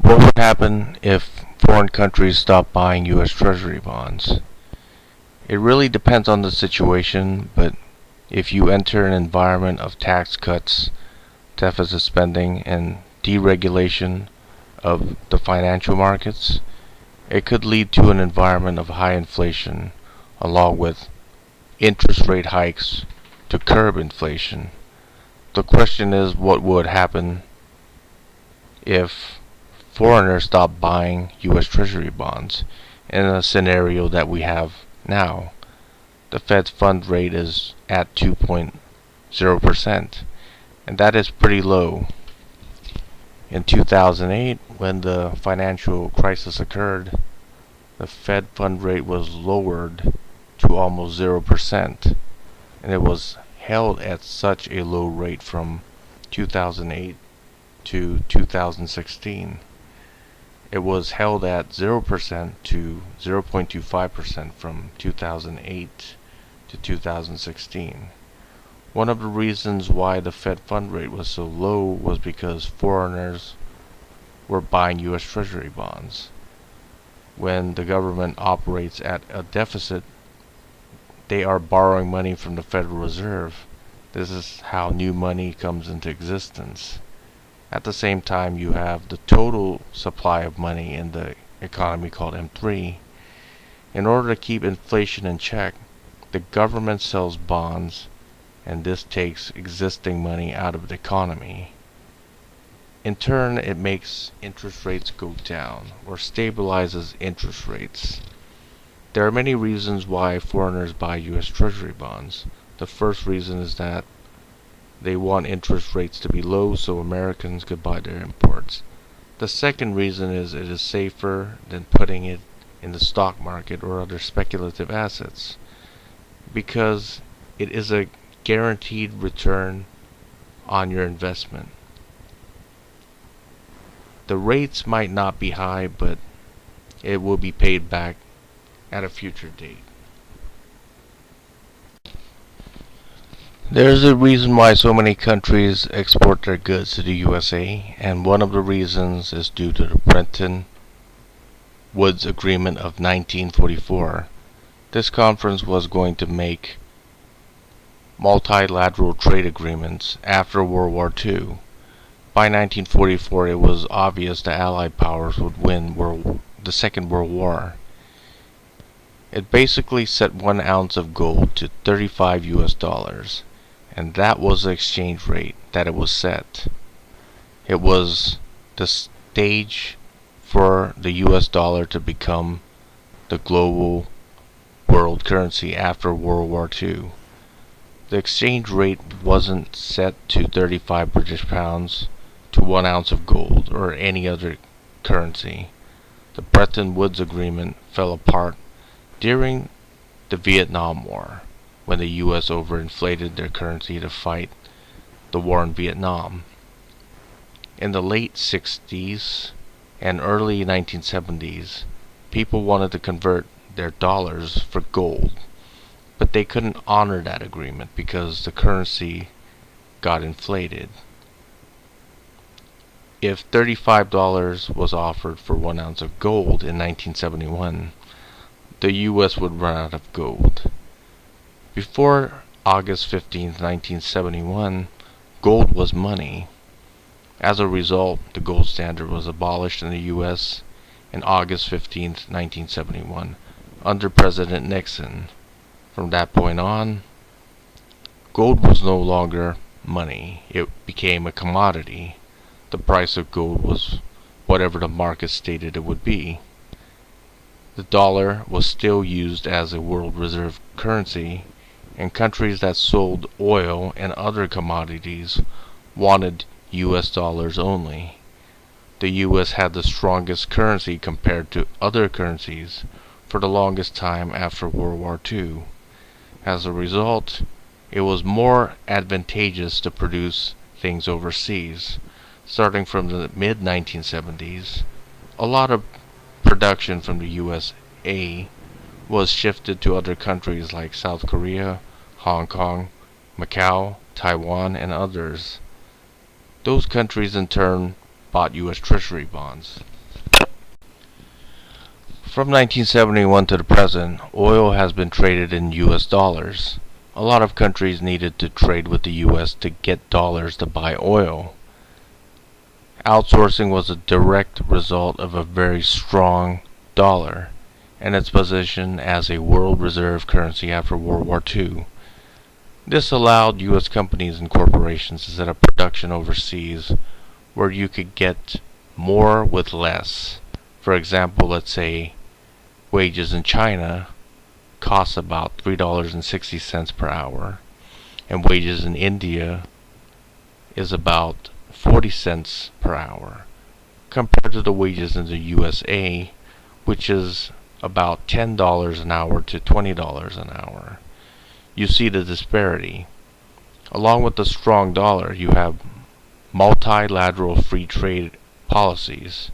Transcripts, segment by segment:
What would happen if foreign countries stopped buying U.S. Treasury bonds? It really depends on the situation, but if you enter an environment of tax cuts, deficit spending, and deregulation of the financial markets, it could lead to an environment of high inflation, along with interest rate hikes to curb inflation. The question is, what would happen if foreigners stopped buying U.S. Treasury bonds in a scenario that we have now? The Fed's fund rate is at 2.0%, and that is pretty low. In 2008, when the financial crisis occurred, the Fed fund rate was lowered to almost 0%, and it was held at such a low rate from 2008 to 2016. It was held at 0% to 0.25% from 2008 to 2016. One of the reasons why the Fed fund rate was so low was because foreigners were buying U.S. Treasury bonds. When the government operates at a deficit, they are borrowing money from the Federal Reserve. This is how new money comes into existence. At the same time, you have the total supply of money in the economy called M3. In order to keep inflation in check, the government sells bonds, and this takes existing money out of the economy. In turn, it makes interest rates go down, or stabilizes interest rates. There are many reasons why foreigners buy U.S. Treasury bonds. The first reason is that they want interest rates to be low so Americans could buy their imports. The second reason is it is safer than putting it in the stock market or other speculative assets, because it is a guaranteed return on your investment. The rates might not be high, but it will be paid back at a future date. There's a reason why so many countries export their goods to the USA, and one of the reasons is due to the Bretton Woods Agreement of 1944. This conference was going to make multilateral trade agreements after World War II. By 1944, it was obvious the Allied powers would win the Second World War. It basically set 1 ounce of gold to $35, and that was the exchange rate that it was set. It was the stage for the US dollar to become the global world currency after World War II. The exchange rate wasn't set to 35 British pounds to 1 ounce of gold or any other currency. The Bretton Woods Agreement fell apart during the Vietnam War, when the US overinflated their currency to fight the war in Vietnam. In the late 60s and early 1970s, people wanted to convert their dollars for gold, but they couldn't honor that agreement because the currency got inflated. If $35 was offered for 1 ounce of gold in 1971, the US would run out of gold. Before August 15, 1971, gold was money. As a result, the gold standard was abolished in the US on August 15, 1971, under President Nixon. From that point on, gold was no longer money. It became a commodity. The price of gold was whatever the market stated it would be. The dollar was still used as a world reserve currency, and countries that sold oil and other commodities wanted US dollars only. The US had the strongest currency compared to other currencies for the longest time after World War II. As a result, it was more advantageous to produce things overseas. Starting from the mid-1970s, a lot of production from the USA was shifted to other countries like South Korea, Hong Kong, Macau, Taiwan, and others. Those countries in turn bought U.S. Treasury bonds. From 1971 to the present, oil has been traded in US dollars. A lot of countries needed to trade with the US to get dollars to buy oil. Outsourcing was a direct result of a very strong dollar and its position as a world reserve currency after World War II. This allowed US companies and corporations to set up production overseas where you could get more with less. For example, let's say wages in China cost about $3.60 per hour, and wages in India is about 40 cents per hour, compared to the wages in the USA, which is about $10 an hour to $20 an hour. You see the disparity. Along with the strong dollar, you have multilateral free trade policies.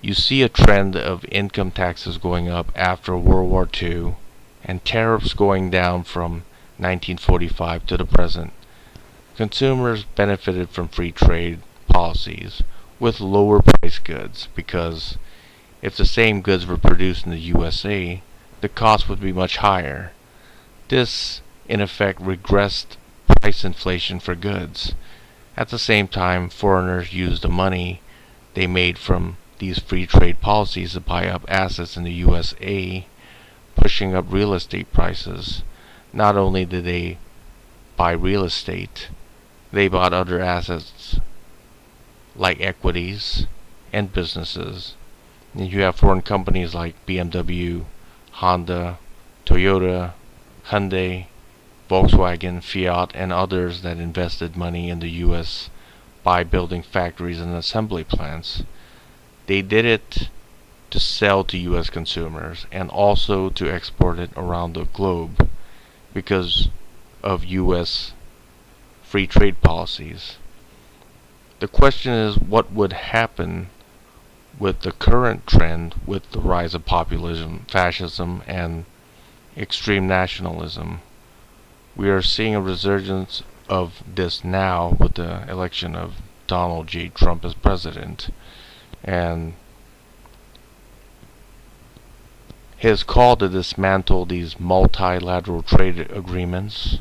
You see a trend of income taxes going up after World War II and tariffs going down from 1945 to the present. Consumers benefited from free trade policies with lower price goods because if the same goods were produced in the USA, the cost would be much higher. This, in effect, regressed price inflation for goods. At the same time, foreigners used the money they made from these free trade policies to buy up assets in the USA, pushing up real estate prices. Not only did they buy real estate, they bought other assets like equities and businesses. And you have foreign companies like BMW, Honda, Toyota, Hyundai, Volkswagen, Fiat, and others that invested money in the US by building factories and assembly plants. They did it to sell to US consumers and also to export it around the globe because of US free trade policies. The question is, what would happen with the current trend with the rise of populism, fascism, and extreme nationalism? We are seeing a resurgence of this now with the election of Donald J. Trump as president and his call to dismantle these multilateral trade agreements.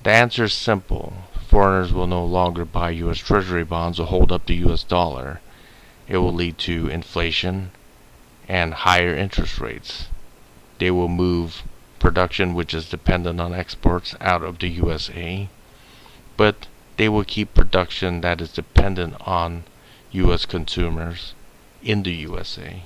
The answer is simple. Foreigners will no longer buy US Treasury bonds or hold up the US dollar. It will lead to inflation and higher interest rates. They will move production, which is dependent on exports, out of the USA, but they will keep production that is dependent on US consumers in the USA.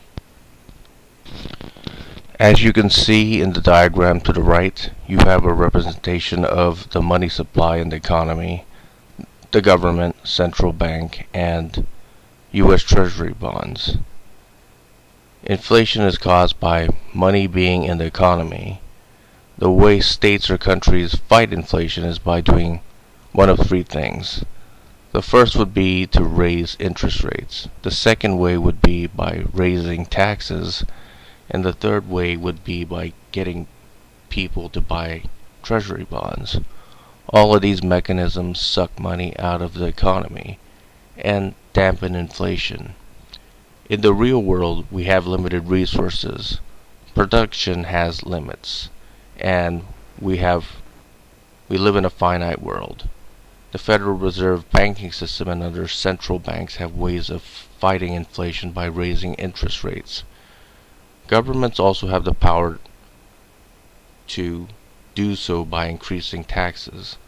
As you can see in the diagram to the right, you have a representation of the money supply in the economy, the government, central bank, and US Treasury bonds. Inflation is caused by money being in the economy. The way states or countries fight inflation is by doing one of three things. The first would be to raise interest rates. The second way would be by raising taxes. And the third way would be by getting people to buy treasury bonds. All of these mechanisms suck money out of the economy and dampen inflation. In the real world, we have limited resources. Production has limits, and we live in a finite world. The Federal Reserve banking system and other central banks have ways of fighting inflation by raising interest rates. Governments also have the power to do so by increasing taxes.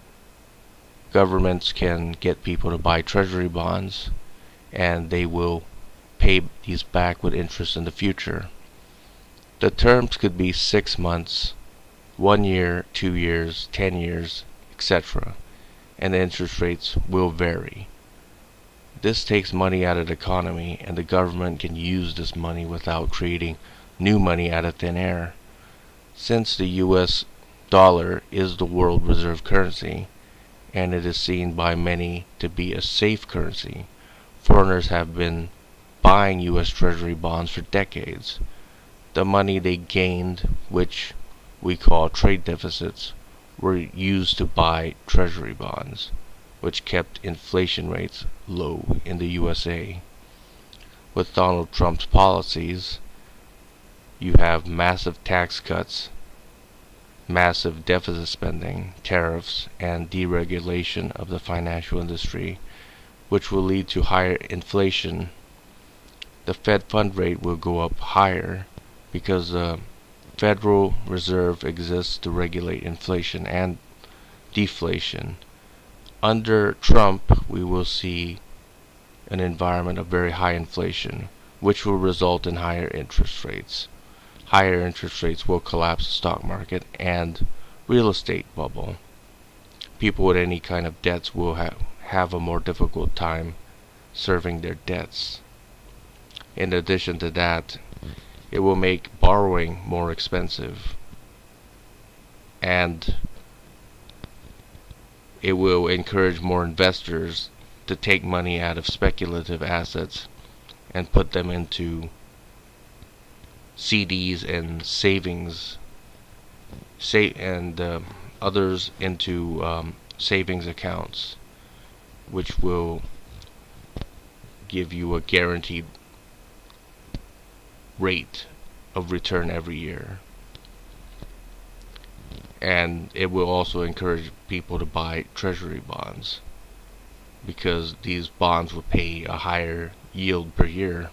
Governments can get people to buy treasury bonds, and they will pay these back with interest in the future. The terms could be 6 months, 1 year, 2 years, 10 years, etc. And the interest rates will vary. This takes money out of the economy, and the government can use this money without creating new money out of thin air. Since the US dollar is the world reserve currency, and it is seen by many to be a safe currency, foreigners have been buying US Treasury bonds for decades. The money they gained, which we call trade deficits, were used to buy treasury bonds, which kept inflation rates low in the USA. with Donald Trump's policies, you have massive tax cuts, massive deficit spending, tariffs, and deregulation of the financial industry, which will lead to higher inflation. The Fed fund rate will go up higher because the Federal Reserve exists to regulate inflation and deflation. Under Trump, we will see an environment of very high inflation, which will result in higher interest rates. Higher interest rates will collapse the stock market and real estate bubble. People with any kind of debts will have a more difficult time serving their debts. In addition to that, it will make borrowing more expensive, and it will encourage more investors to take money out of speculative assets and put them into CDs and savings, and others into savings accounts, which will give you a guaranteed rate of return every year. And it will also encourage people to buy Treasury bonds, because these bonds will pay a higher yield per year.